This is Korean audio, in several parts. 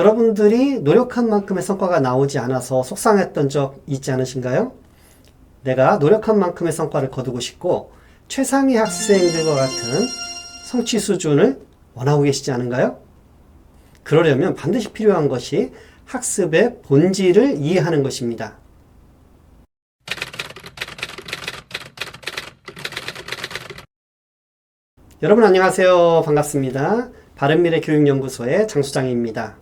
여러분들이 노력한 만큼의 성과가 나오지 않아서 속상했던 적 있지 않으신가요? 내가 노력한 만큼의 성과를 거두고 싶고 최상위 학생들과 같은 성취 수준을 원하고 계시지 않은가요? 그러려면 반드시 필요한 것이 학습의 본질을 이해하는 것입니다. 여러분 안녕하세요. 반갑습니다. 바른미래교육연구소의 장수장입니다.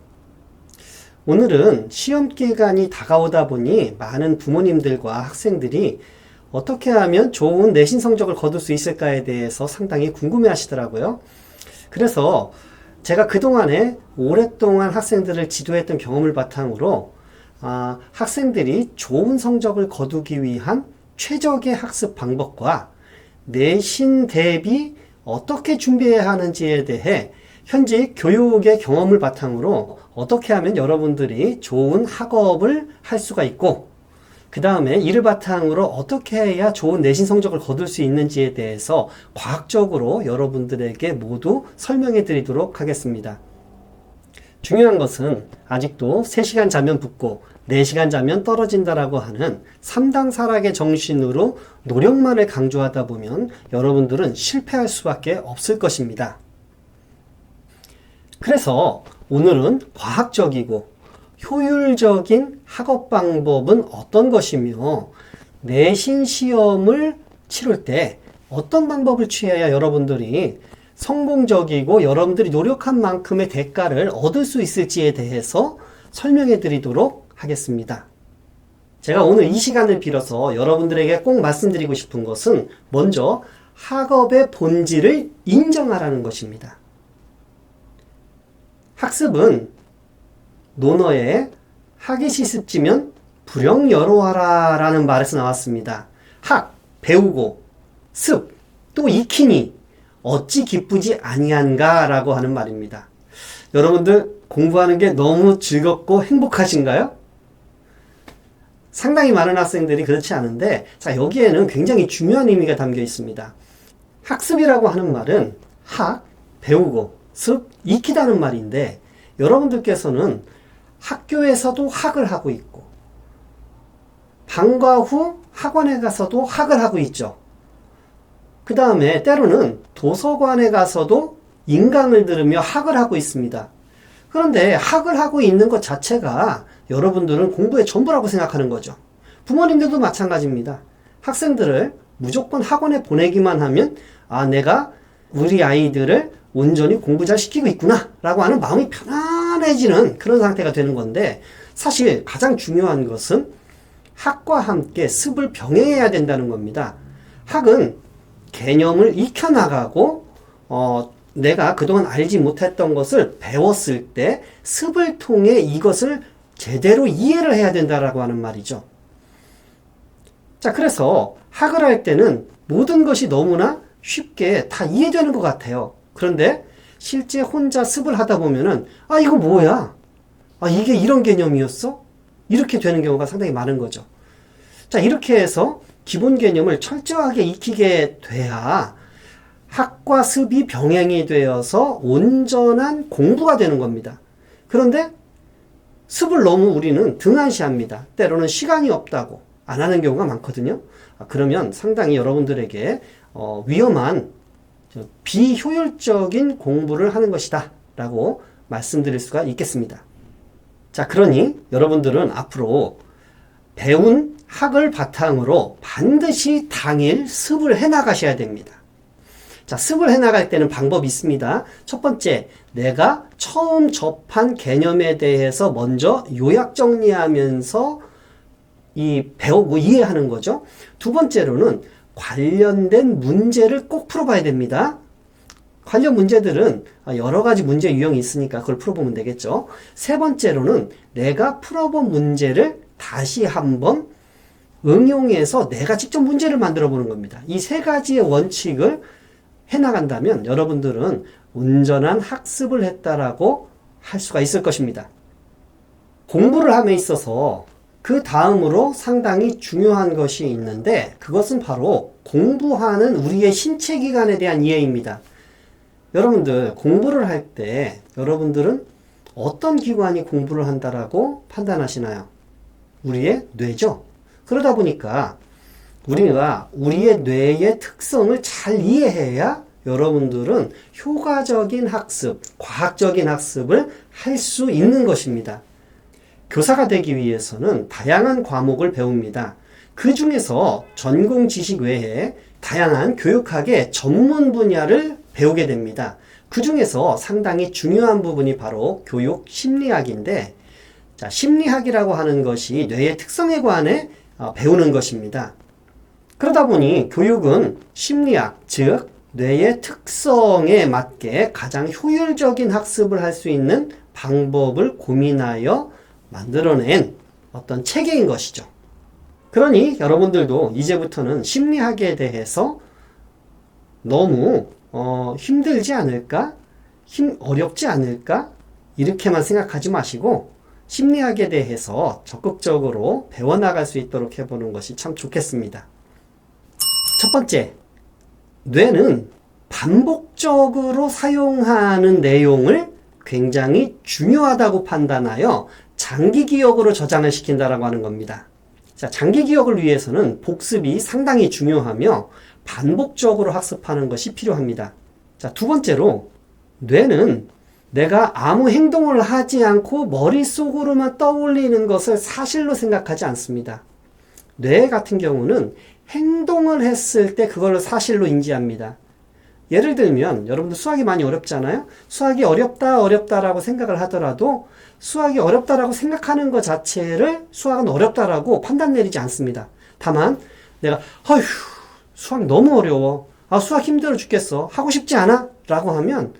오늘은 시험 기간이 다가오다 보니 많은 부모님들과 학생들이 어떻게 하면 좋은 내신 성적을 거둘 수 있을까에 대해서 상당히 궁금해 하시더라고요. 그래서 제가 그동안에 오랫동안 학생들을 지도했던 경험을 바탕으로 학생들이 좋은 성적을 거두기 위한 최적의 학습 방법과 내신 대비 어떻게 준비해야 하는지에 대해 현재 교육의 경험을 바탕으로 어떻게 하면 여러분들이 좋은 학업을 할 수가 있고 그 다음에 이를 바탕으로 어떻게 해야 좋은 내신 성적을 거둘 수 있는지에 대해서 과학적으로 여러분들에게 모두 설명해 드리도록 하겠습니다. 중요한 것은 아직도 3시간 자면 붙고 4시간 자면 떨어진다라고 하는 3당 사락의 정신으로 노력만을 강조하다 보면 여러분들은 실패할 수밖에 없을 것입니다. 그래서 오늘은 과학적이고 효율적인 학업 방법은 어떤 것이며 내신 시험을 치를 때 어떤 방법을 취해야 여러분들이 성공적이고 여러분들이 노력한 만큼의 대가를 얻을 수 있을지에 대해서 설명해 드리도록 하겠습니다. 제가 오늘 이 시간을 빌어서 여러분들에게 꼭 말씀드리고 싶은 것은 먼저 학업의 본질을 인정하라는 것입니다. 학습은 논어에 학이 시습지면 불영여로하라 라는 말에서 나왔습니다. 학, 배우고 습, 또 익히니 어찌 기쁘지 아니한가 라고 하는 말입니다. 여러분들 공부하는 게 너무 즐겁고 행복하신가요? 상당히 많은 학생들이 그렇지 않은데 여기에는 굉장히 중요한 의미가 담겨 있습니다. 학습이라고 하는 말은 학, 배우고 습, 익히다는 말인데 여러분들께서는 학교에서도 학을 하고 있고 방과 후 학원에 가서도 학을 하고 있죠. 그 다음에 때로는 도서관에 가서도 인강을 들으며 학을 하고 있습니다. 그런데 학을 하고 있는 것 자체가 여러분들은 공부의 전부라고 생각하는 거죠. 부모님들도 마찬가지입니다. 학생들을 무조건 학원에 보내기만 하면 내가 우리 아이들을 온전히 공부 잘 시키고 있구나 라고 하는 마음이 편안해지는 그런 상태가 되는 건데 사실 가장 중요한 것은 학과 함께 습을 병행해야 된다는 겁니다. 학은 개념을 익혀나가고 내가 그동안 알지 못했던 것을 배웠을 때 습을 통해 이것을 제대로 이해를 해야 된다라고 하는 말이죠. 자, 그래서 학을 할 때는 모든 것이 너무나 쉽게 다 이해되는 것 같아요. 그런데 실제 혼자 습을 하다 보면은 이거 뭐야? 이게 이런 개념이었어? 이렇게 되는 경우가 상당히 많은 거죠. 자, 이렇게 해서 기본 개념을 철저하게 익히게 돼야 학과 습이 병행이 되어서 온전한 공부가 되는 겁니다. 그런데 습을 너무 우리는 등한시합니다. 때로는 시간이 없다고 안 하는 경우가 많거든요. 그러면 상당히 여러분들에게 위험한 비효율적인 공부를 하는 것이다 라고 말씀드릴 수가 있겠습니다. 자, 그러니 여러분들은 앞으로 배운 학을 바탕으로 반드시 당일 습을 해나가셔야 됩니다. 자, 습을 해나갈 때는 방법이 있습니다. 첫 번째, 내가 처음 접한 개념에 대해서 먼저 요약 정리하면서 배우고 이해하는 거죠. 두 번째로는 관련된 문제를 꼭 풀어봐야 됩니다. 관련 문제들은 여러 가지 문제 유형이 있으니까 그걸 풀어보면 되겠죠. 세 번째로는 내가 풀어본 문제를 다시 한번 응용해서 내가 직접 문제를 만들어 보는 겁니다. 이 세 가지의 원칙을 해나간다면 여러분들은 온전한 학습을 했다라고 할 수가 있을 것입니다. 공부를 함에 있어서 그 다음으로 상당히 중요한 것이 있는데 그것은 바로 공부하는 우리의 신체 기관에 대한 이해입니다. 여러분들 공부를 할 때 여러분들은 어떤 기관이 공부를 한다라고 판단하시나요? 우리의 뇌죠. 그러다 보니까 우리가 우리의 뇌의 특성을 잘 이해해야 여러분들은 효과적인 학습, 과학적인 학습을 할 수 있는 것입니다. 교사가 되기 위해서는 다양한 과목을 배웁니다. 그 중에서 전공 지식 외에 다양한 교육학의 전문 분야를 배우게 됩니다. 그 중에서 상당히 중요한 부분이 바로 교육 심리학인데, 자, 심리학이라고 하는 것이 뇌의 특성에 관해 배우는 것입니다. 그러다 보니 교육은 심리학, 즉 뇌의 특성에 맞게 가장 효율적인 학습을 할 수 있는 방법을 고민하여 만들어낸 어떤 체계인 것이죠. 그러니 여러분들도 이제부터는 심리학에 대해서 너무 힘들지 않을까? 어렵지 않을까? 이렇게만 생각하지 마시고 심리학에 대해서 적극적으로 배워나갈 수 있도록 해보는 것이 참 좋겠습니다. 첫 번째, 뇌는 반복적으로 사용하는 내용을 굉장히 중요하다고 판단하여 장기 기억으로 저장을 시킨다라고 하는 겁니다. 자, 장기 기억을 위해서는 복습이 상당히 중요하며 반복적으로 학습하는 것이 필요합니다. 자, 두 번째로 뇌는 내가 아무 행동을 하지 않고 머릿속으로만 떠올리는 것을 사실로 생각하지 않습니다. 뇌 같은 경우는 행동을 했을 때 그걸 사실로 인지합니다. 예를 들면 여러분들 수학이 많이 어렵잖아요. 수학이 어렵다라고 생각을 하더라도 수학이 어렵다라고 생각하는 것 자체를 수학은 어렵다라고 판단 내리지 않습니다. 다만 내가 어휴 수학 너무 어려워. 수학 힘들어 죽겠어. 하고 싶지 않아? 라고 하면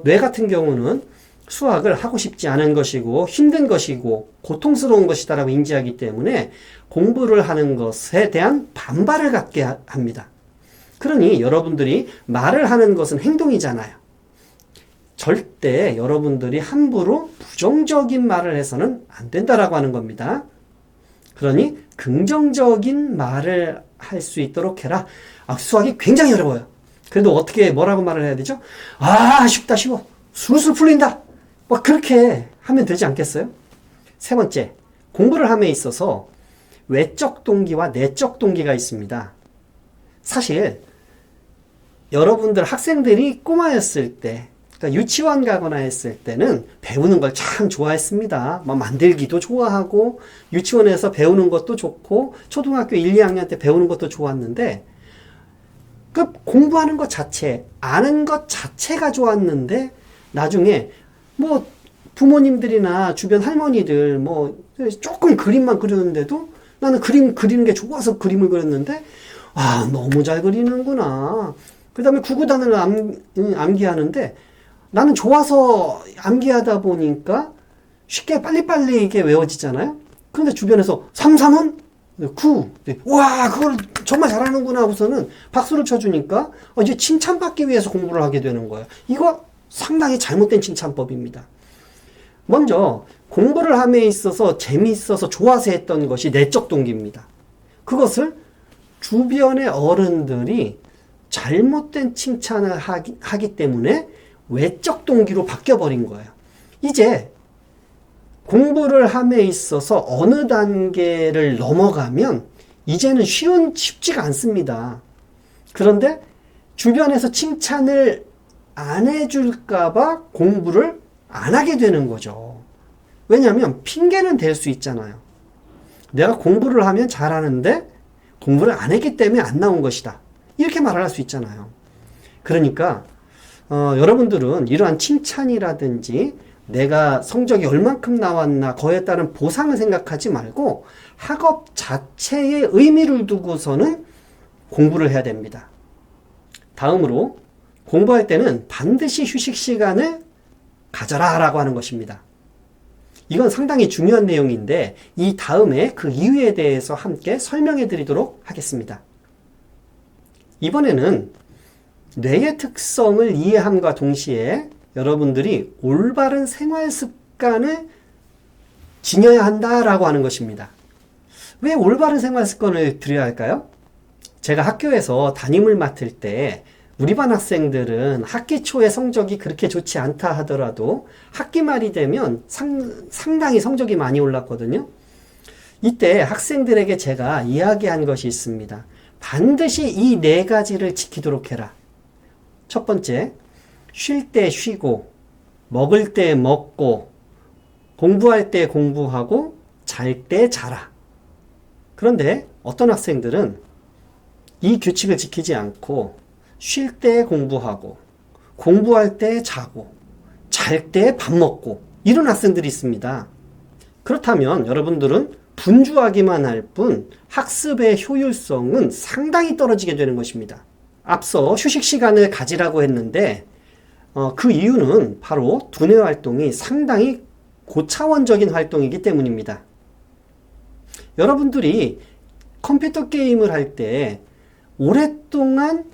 뇌 같은 경우는 수학을 하고 싶지 않은 것이고 힘든 것이고 고통스러운 것이다라고 인지하기 때문에 공부를 하는 것에 대한 반발을 갖게 합니다. 그러니 여러분들이 말을 하는 것은 행동이잖아요. 절대 여러분들이 함부로 부정적인 말을 해서는 안 된다라고 하는 겁니다. 그러니 긍정적인 말을 할 수 있도록 해라. 수학이 굉장히 어려워요. 그래도 어떻게 뭐라고 말을 해야 되죠? 쉽다 쉬워. 술술 풀린다. 그렇게 하면 되지 않겠어요? 세 번째, 공부를 함에 있어서 외적 동기와 내적 동기가 있습니다. 사실 여러분들 학생들이 꼬마였을 때, 그러니까 유치원 가거나 했을 때는 배우는 걸 참 좋아했습니다. 만들기도 좋아하고 유치원에서 배우는 것도 좋고 초등학교 1, 2학년 때 배우는 것도 좋았는데 그 공부하는 것 자체, 아는 것 자체가 좋았는데 나중에 부모님들이나 주변 할머니들 조금 그림만 그리는데도 나는 그림 그리는 게 좋아서 그림을 그렸는데 너무 잘 그리는구나. 그 다음에 구구단을 암기하는데 나는 좋아서 암기하다 보니까 쉽게 빨리빨리 이게 외워지잖아요. 그런데 주변에서 3, 3은 9. 와, 그걸 정말 잘하는구나 하고서는 박수를 쳐주니까 이제 칭찬받기 위해서 공부를 하게 되는 거예요. 이거 상당히 잘못된 칭찬법입니다. 먼저 공부를 함에 있어서 재미있어서 좋아서 했던 것이 내적 동기입니다. 그것을 주변의 어른들이 잘못된 칭찬을 하기 때문에 외적 동기로 바뀌어버린 거예요. 이제 공부를 함에 있어서 어느 단계를 넘어가면 이제는 쉽지가 않습니다. 그런데 주변에서 칭찬을 안 해줄까봐 공부를 안 하게 되는 거죠. 왜냐하면 핑계는 될 수 있잖아요. 내가 공부를 하면 잘하는데 공부를 안 했기 때문에 안 나온 것이다. 이렇게 말을 할 수 있잖아요. 그러니까 여러분들은 이러한 칭찬이라든지 내가 성적이 얼만큼 나왔나 그에 따른 보상을 생각하지 말고 학업 자체에 의미를 두고서는 공부를 해야 됩니다. 다음으로 공부할 때는 반드시 휴식 시간을 가져라 라고 하는 것입니다. 이건 상당히 중요한 내용인데 이 다음에 그 이유에 대해서 함께 설명해 드리도록 하겠습니다. 이번에는 뇌의 특성을 이해함과 동시에 여러분들이 올바른 생활 습관을 지녀야 한다라고 하는 것입니다. 왜 올바른 생활 습관을 들여야 할까요? 제가 학교에서 담임을 맡을 때 우리 반 학생들은 학기 초에 성적이 그렇게 좋지 않다 하더라도 학기 말이 되면 상당히 성적이 많이 올랐거든요. 이때 학생들에게 제가 이야기한 것이 있습니다. 반드시 이 네 가지를 지키도록 해라. 첫 번째, 쉴 때 쉬고, 먹을 때 먹고, 공부할 때 공부하고, 잘 때 자라. 그런데 어떤 학생들은 이 규칙을 지키지 않고 쉴 때 공부하고, 공부할 때 자고, 잘 때 밥 먹고, 이런 학생들이 있습니다. 그렇다면 여러분들은 분주하기만 할 뿐 학습의 효율성은 상당히 떨어지게 되는 것입니다. 앞서 휴식 시간을 가지라고 했는데 그 이유는 바로 두뇌 활동이 상당히 고차원적인 활동이기 때문입니다. 여러분들이 컴퓨터 게임을 할 때 오랫동안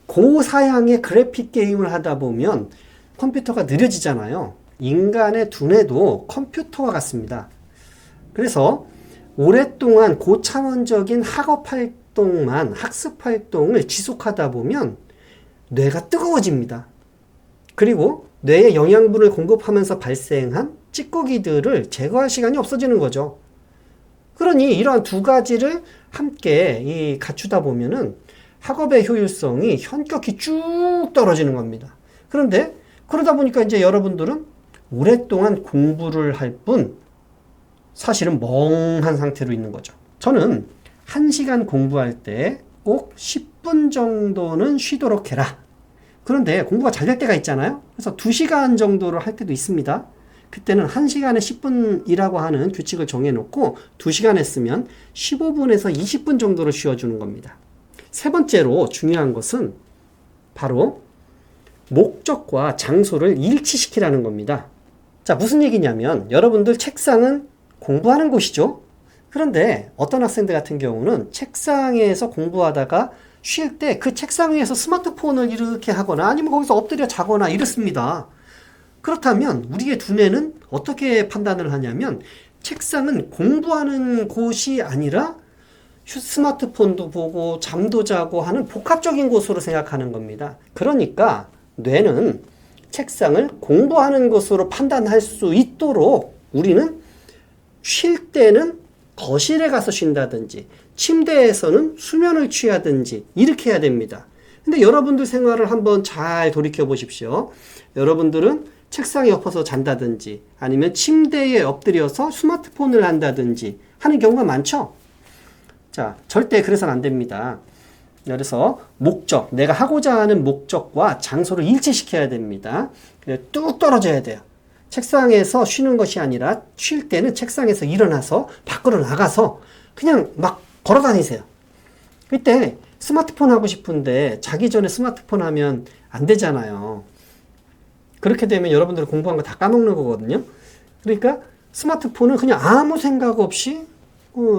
고사양의 그래픽 게임을 하다 보면 컴퓨터가 느려지잖아요. 인간의 두뇌도 컴퓨터와 같습니다. 그래서 오랫동안 고차원적인 학업 활동만, 학습 활동을 지속하다 보면 뇌가 뜨거워집니다. 그리고 뇌에 영양분을 공급하면서 발생한 찌꺼기들을 제거할 시간이 없어지는 거죠. 그러니 이러한 두 가지를 함께 갖추다 보면은 학업의 효율성이 현격히 쭉 떨어지는 겁니다. 그런데 그러다 보니까 이제 여러분들은 오랫동안 공부를 할 뿐 사실은 멍한 상태로 있는 거죠. 저는 1시간 공부할 때 꼭 10분 정도는 쉬도록 해라. 그런데 공부가 잘 될 때가 있잖아요. 그래서 2시간 정도를 할 때도 있습니다. 그때는 1시간에 10분이라고 하는 규칙을 정해놓고 2시간 했으면 15분에서 20분 정도를 쉬어주는 겁니다. 세 번째로 중요한 것은 바로 목적과 장소를 일치시키라는 겁니다. 자, 무슨 얘기냐면 여러분들 책상은 공부하는 곳이죠. 그런데 어떤 학생들 같은 경우는 책상에서 공부하다가 쉴 때 그 책상 위에서 스마트폰을 이렇게 하거나 아니면 거기서 엎드려 자거나 이렇습니다. 그렇다면 우리의 두뇌는 어떻게 판단을 하냐면 책상은 공부하는 곳이 아니라 스마트폰도 보고 잠도 자고 하는 복합적인 곳으로 생각하는 겁니다. 그러니까 뇌는 책상을 공부하는 곳으로 판단할 수 있도록 우리는 쉴 때는 거실에 가서 쉰다든지 침대에서는 수면을 취하든지 이렇게 해야 됩니다. 근데 여러분들 생활을 한번 잘 돌이켜 보십시오. 여러분들은 책상에 엎어서 잔다든지 아니면 침대에 엎드려서 스마트폰을 한다든지 하는 경우가 많죠? 자, 절대 그래서는 안 됩니다. 그래서 목적, 내가 하고자 하는 목적과 장소를 일치시켜야 됩니다. 뚝 떨어져야 돼요. 책상에서 쉬는 것이 아니라 쉴 때는 책상에서 일어나서 밖으로 나가서 그냥 막 걸어 다니세요. 그때 스마트폰 하고 싶은데 자기 전에 스마트폰 하면 안 되잖아요. 그렇게 되면 여러분들 공부한 거 다 까먹는 거거든요. 그러니까 스마트폰은 그냥 아무 생각 없이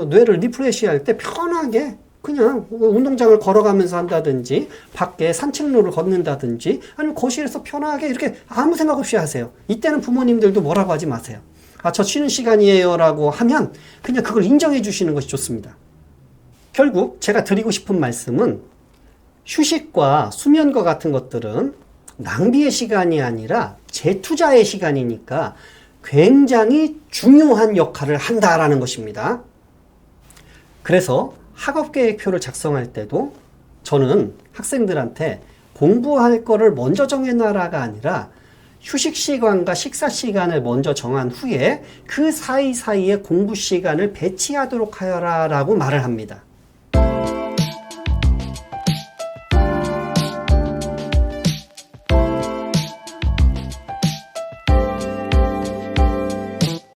뇌를 리프레시 할 때 편하게 그냥 운동장을 걸어가면서 한다든지 밖에 산책로를 걷는다든지 아니면 거실에서 편하게 이렇게 아무 생각 없이 하세요. 이때는 부모님들도 뭐라고 하지 마세요. 아, 저 쉬는 시간이에요 라고 하면 그냥 그걸 인정해 주시는 것이 좋습니다. 결국 제가 드리고 싶은 말씀은 휴식과 수면과 같은 것들은 낭비의 시간이 아니라 재투자의 시간이니까 굉장히 중요한 역할을 한다라는 것입니다. 그래서 학업계획표를 작성할 때도 저는 학생들한테 공부할 거를 먼저 정해놔라가 아니라 휴식 시간과 식사 시간을 먼저 정한 후에 그 사이사이에 공부 시간을 배치하도록 하여라 라고 말을 합니다.